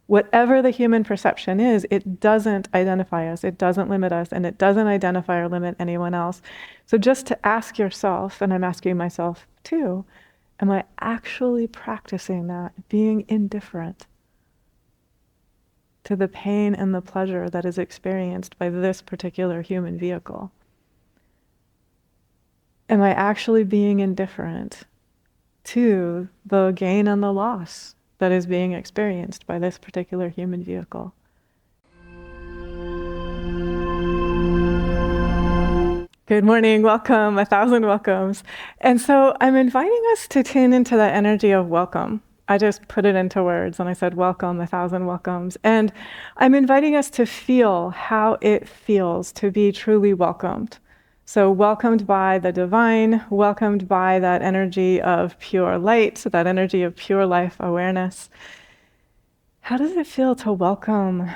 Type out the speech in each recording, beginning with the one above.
Whatever the human perception is, it doesn't identify us, it doesn't limit us, and it doesn't identify or limit anyone else. So just to ask yourself, and I'm asking myself too, am I actually practicing that, being indifferent to the pain and the pleasure that is experienced by this particular human vehicle? Am I actually being indifferent to the gain and the loss that is being experienced by this particular human vehicle? Good morning, welcome, 1,000 welcomes. And so I'm inviting us to tune into that energy of welcome. I just put it into words and I said, welcome, 1,000 welcomes. And I'm inviting us to feel how it feels to be truly welcomed. So welcomed by the divine, welcomed by that energy of pure light, that energy of pure life awareness. How does it feel to welcome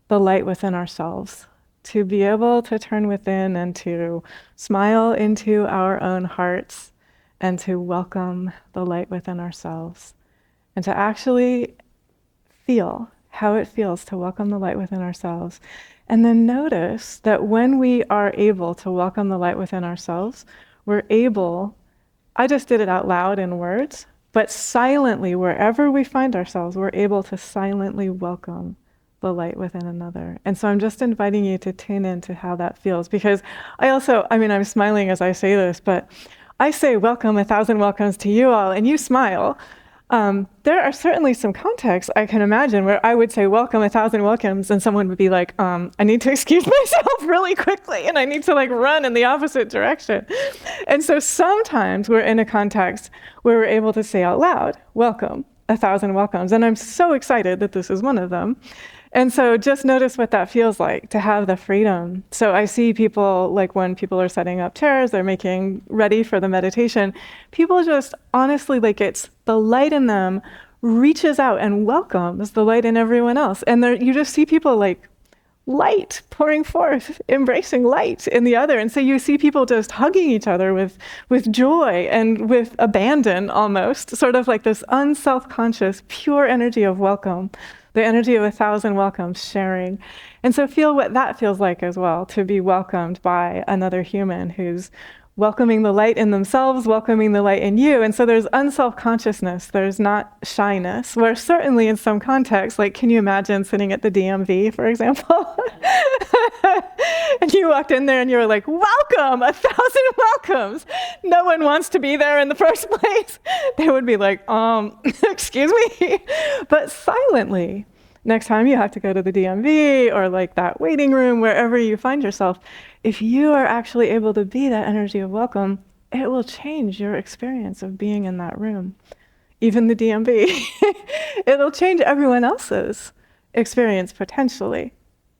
the light within ourselves? To be able to turn within and to smile into our own hearts and to welcome the light within ourselves. And to actually feel how it feels to welcome the light within ourselves. And then notice that when we are able to welcome the light within ourselves, we're able, I just did it out loud in words, but silently, wherever we find ourselves, we're able to silently welcome the light within another. And so I'm just inviting you to tune into how that feels, because I'm smiling as I say this, but I say welcome, 1,000 welcomes to you all, and you smile. There are certainly some contexts I can imagine where I would say welcome, 1,000 welcomes, and someone would be like, I need to excuse myself really quickly, and I need to run in the opposite direction. And so sometimes we're in a context where we're able to say out loud, welcome, 1,000 welcomes. And I'm so excited that this is one of them. And so just notice what that feels like to have the freedom. So I see people, when people are setting up chairs, they're making ready for the meditation, people just honestly, it's the light in them reaches out and welcomes the light in everyone else. And you just see people light pouring forth, embracing light in the other. And so you see people just hugging each other with joy and with abandon almost, sort of like this unself-conscious, pure energy of welcome. The energy of 1,000 welcomes sharing. And so feel what that feels like as well, to be welcomed by another human who's welcoming the light in themselves, welcoming the light in you. And so there's unself-consciousness, there's not shyness, where certainly in some contexts, can you imagine sitting at the DMV, for example? And you walked in there and you were like, welcome, 1,000 welcomes. No one wants to be there in the first place. They would be like, excuse me. But silently, next time you have to go to the DMV or that waiting room, wherever you find yourself, if you are actually able to be that energy of welcome, it will change your experience of being in that room. Even the DMV. It'll change everyone else's experience potentially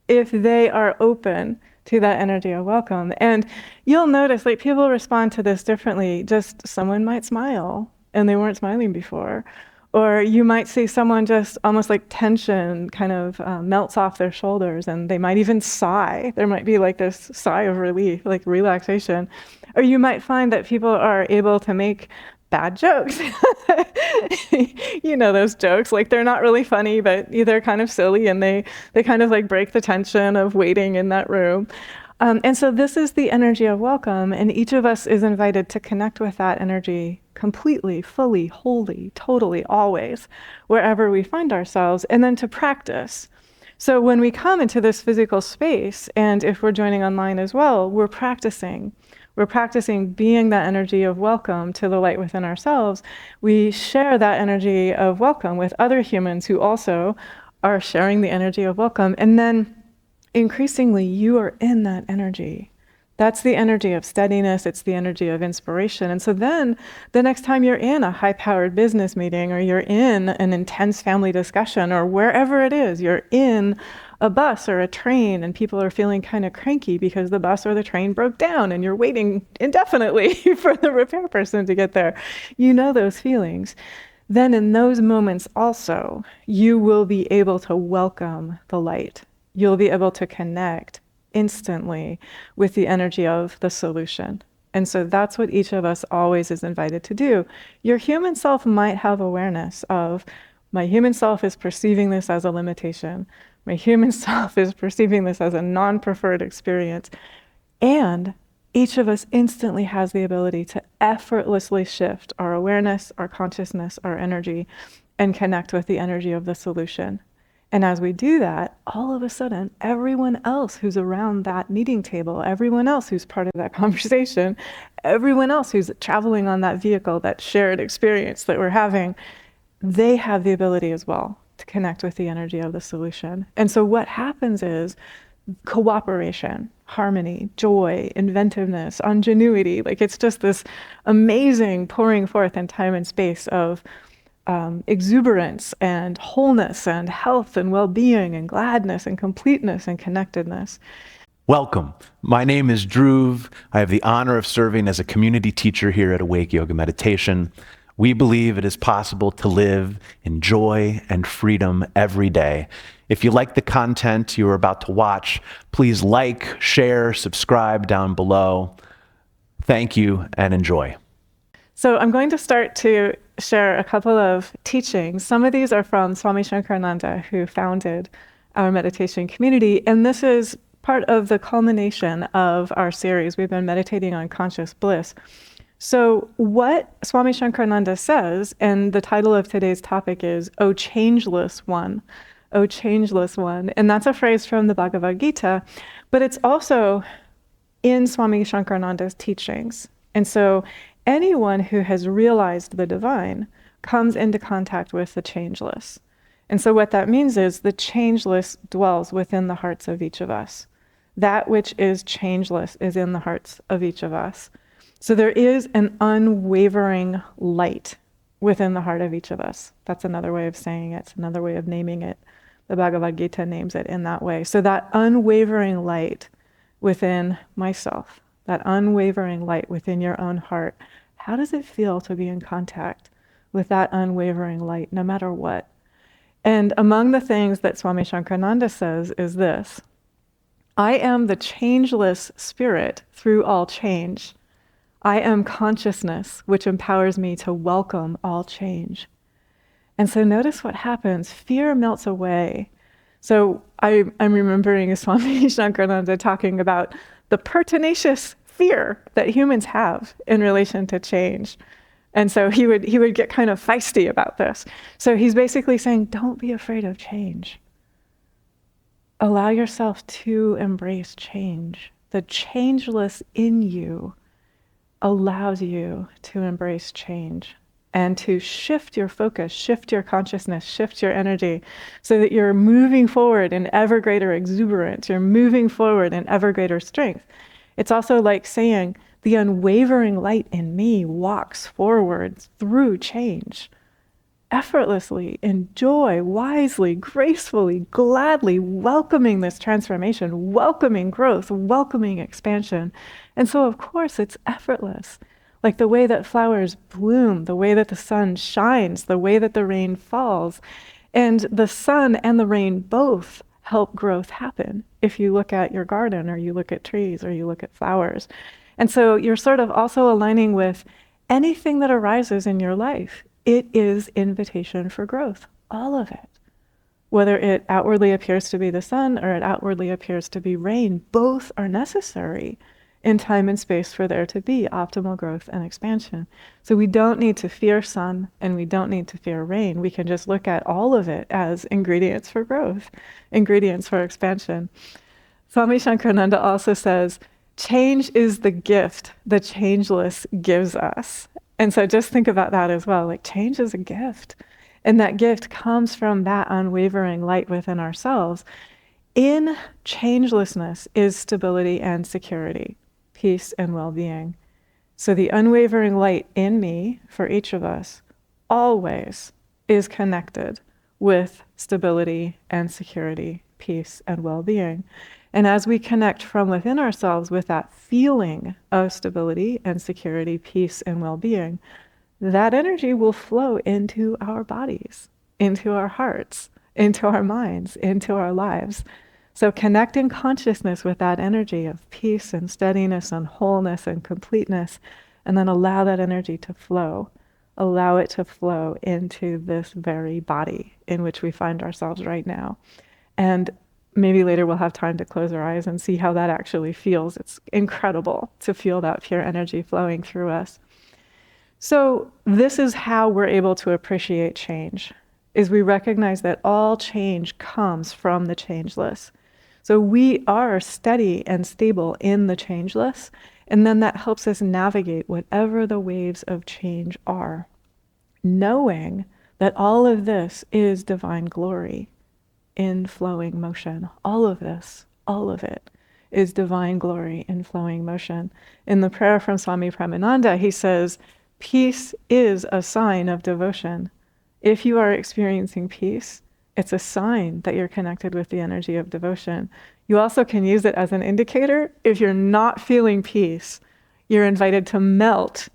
if they are open to that energy of welcome. And you'll notice people respond to this differently. Just someone might smile and they weren't smiling before. Or you might see someone just almost tension kind of melts off their shoulders, and they might even sigh. There might be this sigh of relief, relaxation. Or you might find that people are able to make bad jokes. You know those jokes, they're not really funny, but they're kind of silly, and they kind of break the tension of waiting in that room. And so this is the energy of welcome, and each of us is invited to connect with that energy completely, fully, wholly, totally, always, wherever we find ourselves, and then to practice. So when we come into this physical space, and if we're joining online as well, we're practicing. We're practicing being that energy of welcome to the light within ourselves. We share that energy of welcome with other humans who also are sharing the energy of welcome, and then increasingly, you are in that energy. That's the energy of steadiness. It's the energy of inspiration. And so then the next time you're in a high-powered business meeting, or you're in an intense family discussion, or wherever it is, you're in a bus or a train and people are feeling kind of cranky because the bus or the train broke down and you're waiting indefinitely for the repair person to get there. You know those feelings. Then in those moments also, you will be able to welcome the light. You'll be able to connect instantly with the energy of the solution. And so that's what each of us always is invited to do. Your human self might have awareness of My human self is perceiving this as a limitation. My human self is perceiving this as a non-preferred experience. And each of us instantly has the ability to effortlessly shift our awareness, our consciousness, our energy, and connect with the energy of the solution. And as we do that, all of a sudden, everyone else who's around that meeting table, everyone else who's part of that conversation, everyone else who's traveling on that vehicle, that shared experience that we're having, they have the ability as well to connect with the energy of the solution. And so what happens is cooperation, harmony, joy, inventiveness, ingenuity. Like, it's just this amazing pouring forth in time and space of exuberance and wholeness and health and well-being and gladness and completeness and connectedness. Welcome. My name is Dhruv. I have the honor of serving as a community teacher here at Awake Yoga Meditation. We believe it is possible to live in joy and freedom every day. If you like the content you are about to watch, please like, share, subscribe down below. Thank you and enjoy. So I'm going to start to share a couple of teachings. Some of these are from Swami Shankarananda, who founded our meditation community. And this is part of the culmination of our series. We've been meditating on conscious bliss. So what Swami Shankarananda says, and the title of today's topic is, O Changeless One, O Changeless One. And that's a phrase from the Bhagavad Gita, but it's also in Swami Shankarananda's teachings. And so anyone who has realized the divine comes into contact with the changeless. And so what that means is the changeless dwells within the hearts of each of us. That which is changeless is in the hearts of each of us. So there is an unwavering light within the heart of each of us. That's another way of saying it. It's another way of naming it. The Bhagavad Gita names it in that way. So that unwavering light within myself, that unwavering light within your own heart, how does it feel to be in contact with that unwavering light, no matter what? And among the things that Swami Shankarananda says is this: I am the changeless spirit through all change. I am consciousness, which empowers me to welcome all change. And so notice what happens. Fear melts away. So I'm remembering Swami Shankarananda talking about the pertinacious fear that humans have in relation to change. And so he would get kind of feisty about this. So he's basically saying, don't be afraid of change. Allow yourself to embrace change. The changeless in you allows you to embrace change and to shift your focus, shift your consciousness, shift your energy so that you're moving forward in ever greater exuberance. You're moving forward in ever greater strength. It's also like saying, the unwavering light in me walks forward through change, effortlessly, in joy, wisely, gracefully, gladly, welcoming this transformation, welcoming growth, welcoming expansion. And so, of course, it's effortless. Like the way that flowers bloom, the way that the sun shines, the way that the rain falls. And the sun and the rain both help growth happen. If you look at your garden, or you look at trees, or you look at flowers. And so you're sort of also aligning with anything that arises in your life. It is invitation for growth, all of it. Whether it outwardly appears to be the sun or it outwardly appears to be rain, both are necessary in time and space for there to be optimal growth and expansion. So we don't need to fear sun and we don't need to fear rain. We can just look at all of it as ingredients for growth, ingredients for expansion. Swami Shankarananda also says, change is the gift the changeless gives us. And so just think about that as well. Like, change is a gift. And that gift comes from that unwavering light within ourselves. In changelessness is stability and security, peace and well-being. So the unwavering light in me, for each of us, always is connected with stability and security, peace and well-being. And as we connect from within ourselves with that feeling of stability and security, peace and well-being, that energy will flow into our bodies, into our hearts, into our minds, into our lives. So connecting consciousness with that energy of peace and steadiness and wholeness and completeness, and then allow that energy to flow. Allow it to flow into this very body in which we find ourselves right now. And maybe later we'll have time to close our eyes and see how that actually feels. It's incredible to feel that pure energy flowing through us. So this is how we're able to appreciate change, is we recognize that all change comes from the changeless. So we are steady and stable in the changeless, and then that helps us navigate whatever the waves of change are, knowing that all of this is divine glory in flowing motion. All of this, all of it, is divine glory in flowing motion. In the prayer from Swami Premananda, he says, peace is a sign of devotion. If you are experiencing peace, it's a sign that you're connected with the energy of devotion. You also can use it as an indicator. If you're not feeling peace, you're invited to melt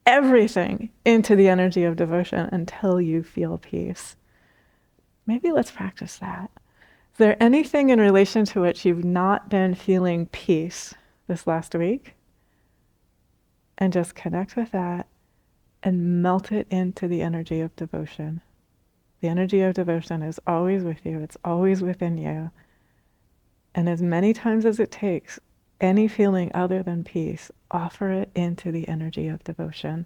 everything into the energy of devotion until you feel peace. Maybe let's practice that. Is there anything in relation to which you've not been feeling peace this last week? And just connect with that and melt it into the energy of devotion. The energy of devotion is always with you. It's always within you. And as many times as it takes, any feeling other than peace, offer it into the energy of devotion.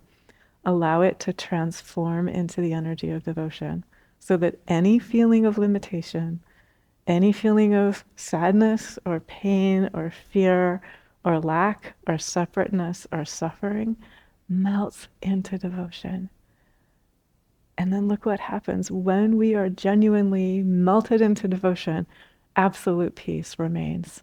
Allow it to transform into the energy of devotion so that any feeling of limitation, any feeling of sadness or pain or fear or lack or separateness or suffering melts into devotion. And then look what happens when we are genuinely melted into devotion. Absolute peace remains.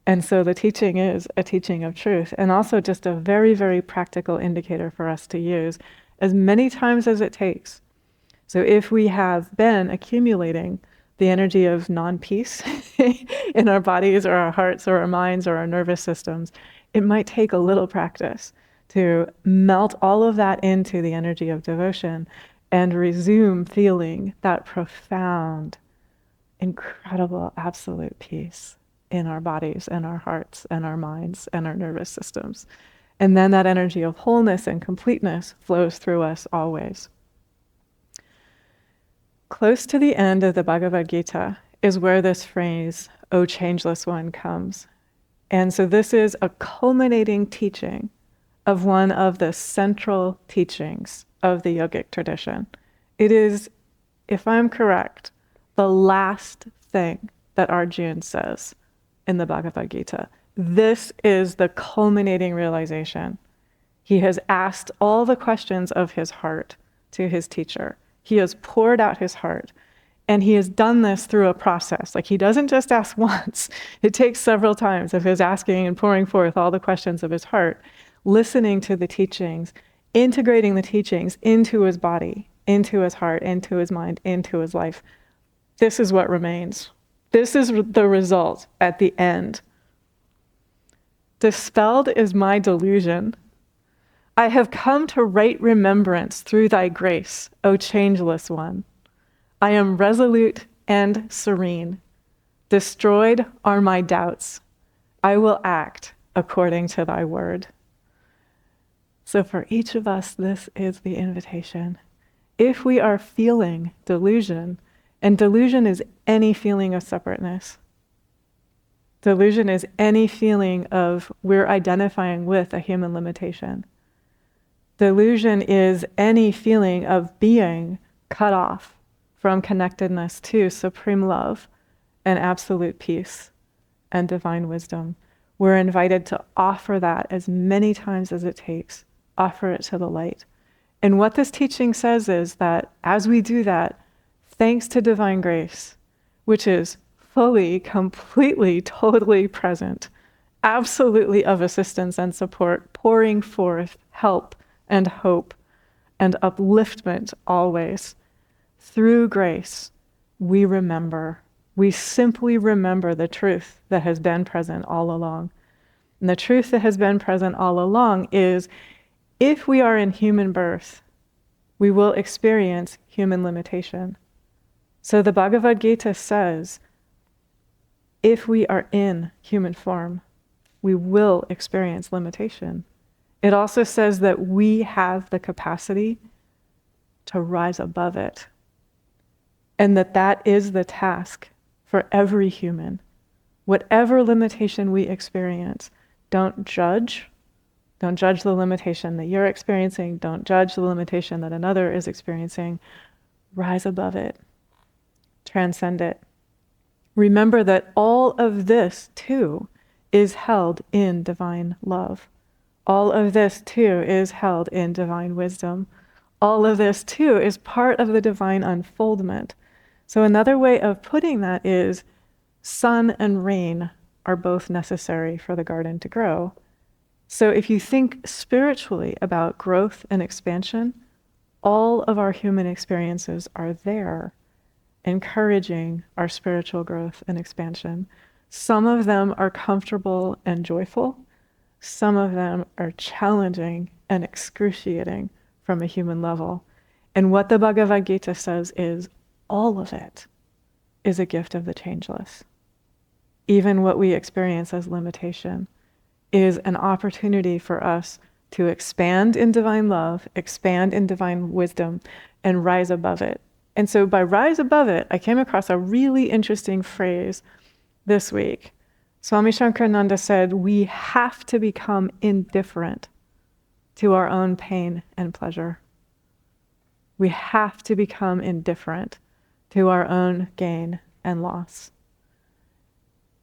And so the teaching is a teaching of truth, and also just a very, very practical indicator for us to use as many times as it takes. So if we have been accumulating the energy of non-peace in our bodies or our hearts or our minds or our nervous systems, it might take a little practice to melt all of that into the energy of devotion and resume feeling that profound, incredible, absolute peace in our bodies and our hearts and our minds and our nervous systems. And then that energy of wholeness and completeness flows through us always. Close to the end of the Bhagavad Gita is where this phrase, "O changeless one," comes. And so this is a culminating teaching of one of the central teachings of the yogic tradition. It is, if I'm correct, the last thing that Arjuna says in the Bhagavad Gita. This is the culminating realization. He has asked all the questions of his heart to his teacher. He has poured out his heart, and he has done this through a process. Like, he doesn't just ask once. It takes several times of his asking and pouring forth all the questions of his heart, listening to the teachings, integrating the teachings into his body, into his heart, into his mind, into his life. This is what remains. This is the result at the end. Dispelled is my delusion. I have come to right remembrance through thy grace, O changeless one. I am resolute and serene. Destroyed are my doubts. I will act according to thy word. So for each of us, this is the invitation. If we are feeling delusion, and delusion is any feeling of separateness. Delusion is any feeling of we're identifying with a human limitation. Delusion is any feeling of being cut off from connectedness to supreme love and absolute peace and divine wisdom. We're invited to offer that as many times as it takes. Offer it to the light. And what this teaching says is that as we do that, thanks to divine grace, which is fully, completely, totally present, absolutely of assistance and support, pouring forth help and hope and upliftment always. Through grace, we remember. We simply remember the truth that has been present all along. And the truth that has been present all along is, if we are in human birth, we will experience human limitation. So the Bhagavad Gita says, if we are in human form, we will experience limitation. It also says that we have the capacity to rise above it, and that that is the task for every human. Whatever limitation we experience, don't judge. Don't judge the limitation that you're experiencing. Don't judge the limitation that another is experiencing. Rise above it. Transcend it. Remember that all of this, too, is held in divine love. All of this, too, is held in divine wisdom. All of this, too, is part of the divine unfoldment. So another way of putting that is sun and rain are both necessary for the garden to grow. So if you think spiritually about growth and expansion, all of our human experiences are there, encouraging our spiritual growth and expansion. Some of them are comfortable and joyful. Some of them are challenging and excruciating from a human level. And what the Bhagavad Gita says is all of it is a gift of the changeless. Even what we experience as limitation is an opportunity for us to expand in divine love, expand in divine wisdom, and rise above it. And so by rise above it, I came across a really interesting phrase this week. Swami Shankarananda said, we have to become indifferent to our own pain and pleasure. We have to become indifferent to our own gain and loss.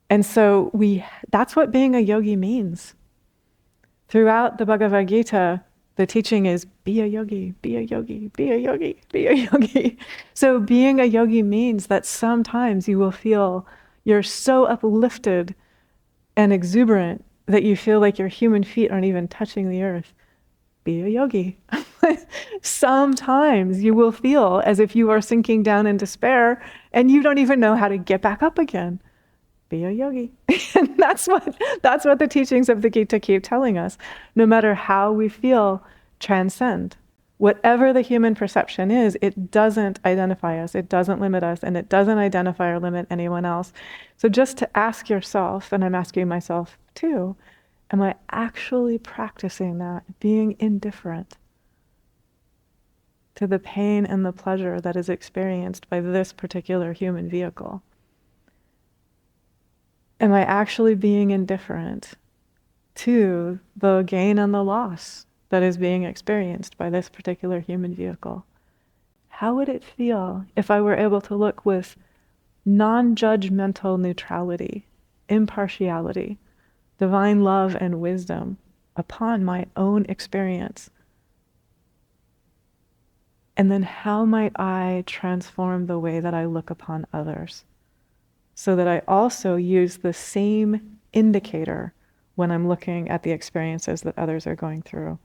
And so that's what being a yogi means. Throughout the Bhagavad Gita, the teaching is be a yogi, be a yogi, be a yogi, be a yogi. So being a yogi means that sometimes you will feel you're so uplifted and exuberant that you feel like your human feet aren't even touching the earth. Be a yogi. Sometimes you will feel as if you are sinking down in despair and you don't even know how to get back up again. Be a yogi. And that's what the teachings of the Gita keep telling us. No matter how we feel, transcend. Whatever the human perception is, it doesn't identify us, it doesn't limit us, and it doesn't identify or limit anyone else. So just to ask yourself, and I'm asking myself too, am I actually practicing that, being indifferent to the pain and the pleasure that is experienced by this particular human vehicle? Am I actually being indifferent to the gain and the loss that is being experienced by this particular human vehicle? How would it feel if I were able to look with non-judgmental neutrality, impartiality, divine love and wisdom upon my own experience? And then how might I transform the way that I look upon others, so that I also use the same indicator when I'm looking at the experiences that others are going through?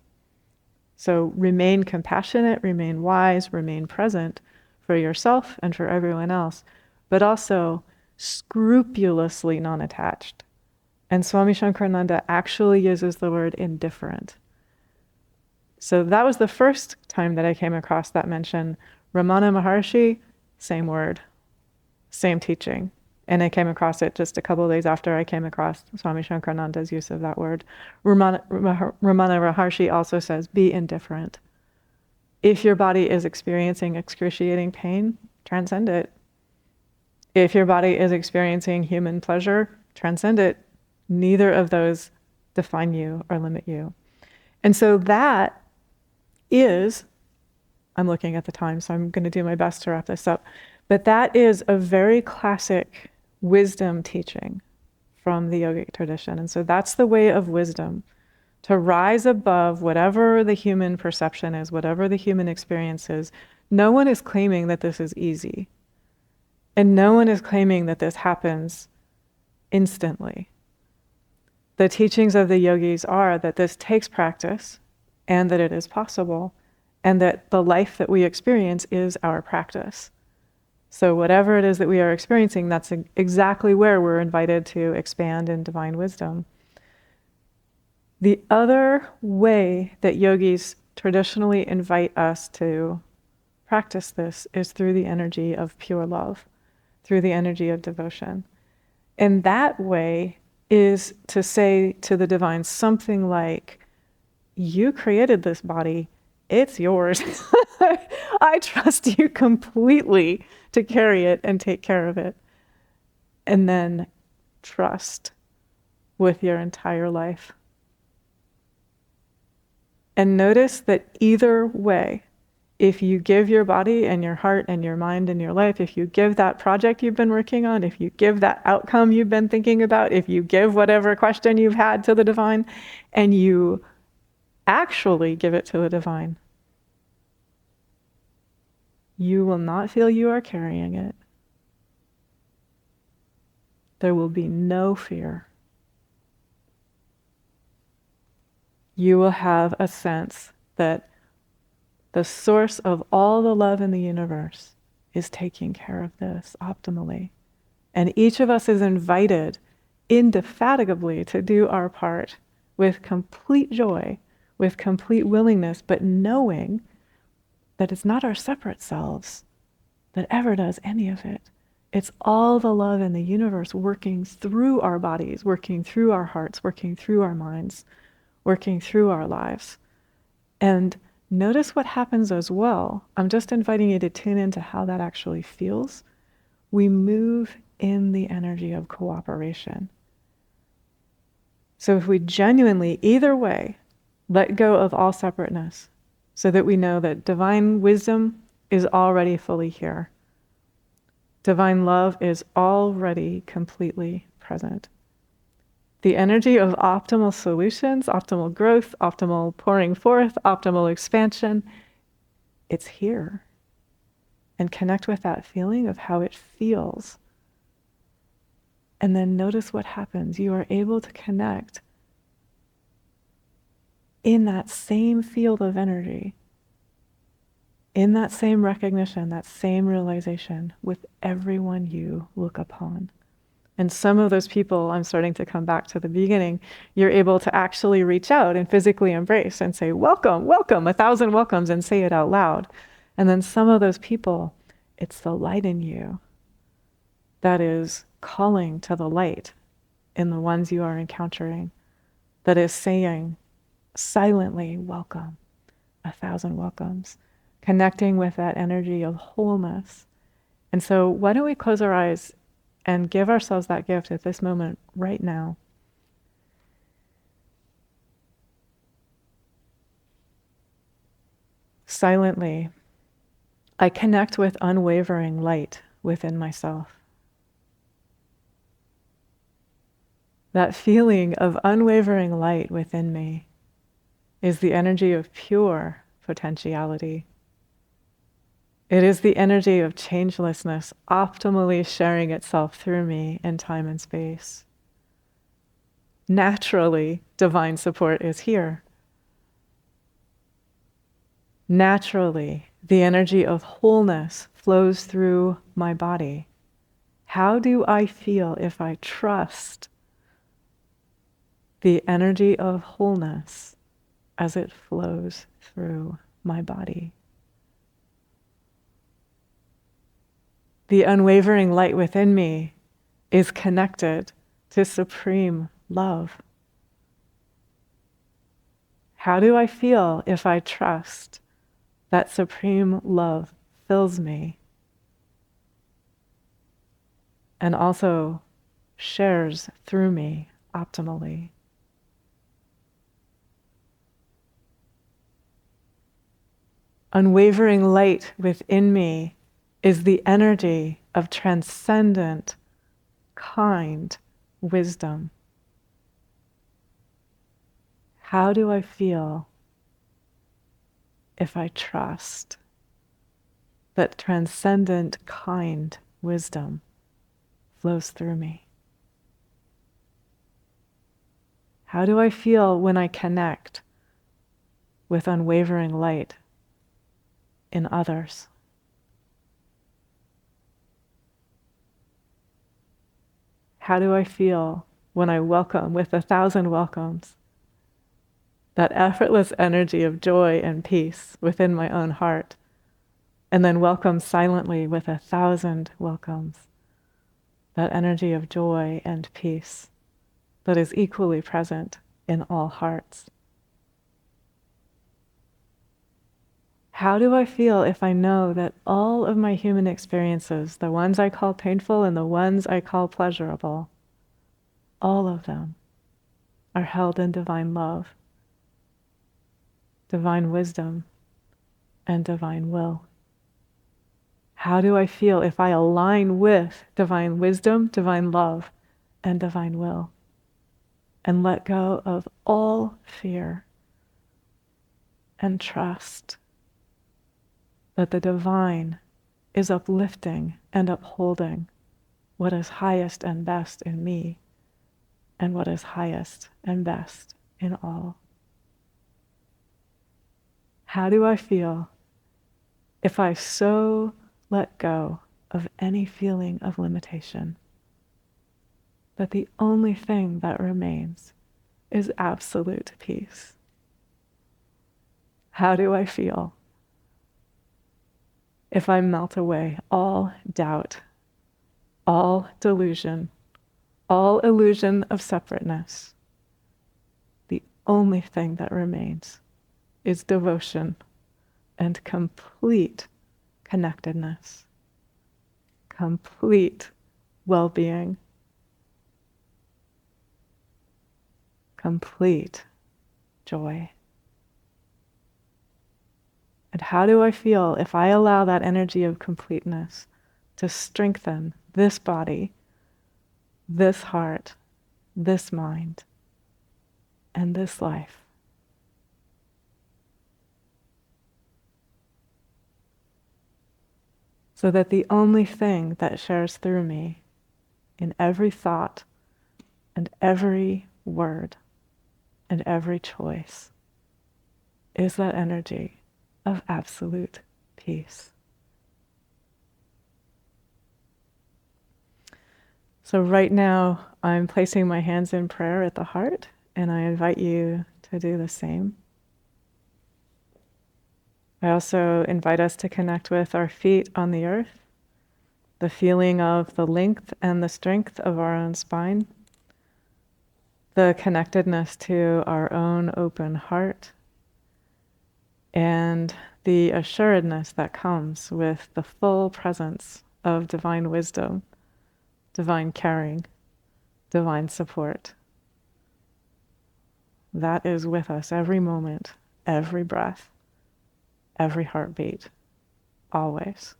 So remain compassionate, remain wise, remain present for yourself and for everyone else, but also scrupulously non-attached. And Swami Shankarananda actually uses the word indifferent. So that was the first time that I came across that mention. Ramana Maharshi, same word, same teaching. And I came across it just a couple of days after I came across Swami Shankarananda's use of that word. Ramana Maharshi also says, be indifferent. If your body is experiencing excruciating pain, transcend it. If your body is experiencing human pleasure, transcend it. Neither of those define you or limit you. And so that is, I'm looking at the time, so I'm going to do my best to wrap this up, but that is a very classic wisdom teaching from the yogic tradition. And so that's the way of wisdom, to rise above whatever the human perception is, whatever the human experience is. No one is claiming that this is easy. And no one is claiming that this happens instantly. The teachings of the yogis are that this takes practice and that it is possible, and that the life that we experience is our practice. So whatever it is that we are experiencing, that's exactly where we're invited to expand in divine wisdom. The other way that yogis traditionally invite us to practice this is through the energy of pure love, through the energy of devotion. And that way is to say to the divine something like, you created this body. It's yours. I trust you completely to carry it and take care of it. And then trust with your entire life. And notice that either way, if you give your body and your heart and your mind and your life, if you give that project you've been working on, if you give that outcome you've been thinking about, if you give whatever question you've had to the divine, and you actually give it to the divine, you will not feel you are carrying it. There will be no fear. You will have a sense that the source of all the love in the universe is taking care of this optimally. And each of us is invited indefatigably to do our part with complete joy, with complete willingness, but knowing that it's not our separate selves that ever does any of it. It's all the love in the universe working through our bodies, working through our hearts, working through our minds, working through our lives. And notice what happens as well. I'm just inviting you to tune into how that actually feels. We move in the energy of cooperation. So if we genuinely, either way, let go of all separateness, so that we know that divine wisdom is already fully here. Divine love is already completely present. The energy of optimal solutions, optimal growth, optimal pouring forth, optimal expansion, it's here. And connect with that feeling of how it feels. And then notice what happens. You are able to connect in that same field of energy, in that same recognition, that same realization with everyone you look upon. And some of those people, I'm starting to come back to the beginning, you're able to actually reach out and physically embrace and say, welcome, welcome, 1,000 welcomes, and say it out loud. And then some of those people, it's the light in you that is calling to the light in the ones you are encountering, that is saying silently, welcome, 1,000 welcomes, connecting with that energy of wholeness. And so why don't we close our eyes and give ourselves that gift at this moment right now. Silently, I connect with unwavering light within myself. That feeling of unwavering light within me is the energy of pure potentiality. It is the energy of changelessness optimally sharing itself through me in time and space. Naturally, divine support is here. Naturally, the energy of wholeness flows through my body. How do I feel if I trust the energy of wholeness as it flows through my body? The unwavering light within me is connected to supreme love. How do I feel if I trust that supreme love fills me and also shares through me optimally? Unwavering light within me is the energy of transcendent, kind wisdom. How do I feel if I trust that transcendent, kind wisdom flows through me? How do I feel when I connect with unwavering light in others? How do I feel when I welcome with 1,000 welcomes that effortless energy of joy and peace within my own heart, and then welcome silently with 1,000 welcomes that energy of joy and peace that is equally present in all hearts? How do I feel if I know that all of my human experiences, the ones I call painful and the ones I call pleasurable, all of them are held in divine love, divine wisdom, and divine will? How do I feel if I align with divine wisdom, divine love, and divine will, and let go of all fear and trust that the divine is uplifting and upholding what is highest and best in me and what is highest and best in all? How do I feel if I so let go of any feeling of limitation that the only thing that remains is absolute peace? How do I feel if I melt away all doubt, all delusion, all illusion of separateness? The only thing that remains is devotion and complete connectedness, complete well-being, complete joy. And how do I feel if I allow that energy of completeness to strengthen this body, this heart, this mind, and this life? So that the only thing that shares through me in every thought and every word and every choice is that energy of absolute peace. So right now, I'm placing my hands in prayer at the heart, and I invite you to do the same. I also invite us to connect with our feet on the earth, the feeling of the length and the strength of our own spine, the connectedness to our own open heart, and the assuredness that comes with the full presence of divine wisdom, divine caring, divine support. That is with us every moment, every breath, every heartbeat, always.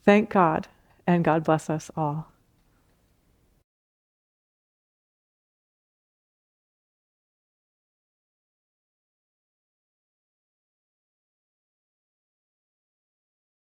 Thank God, and God bless us all.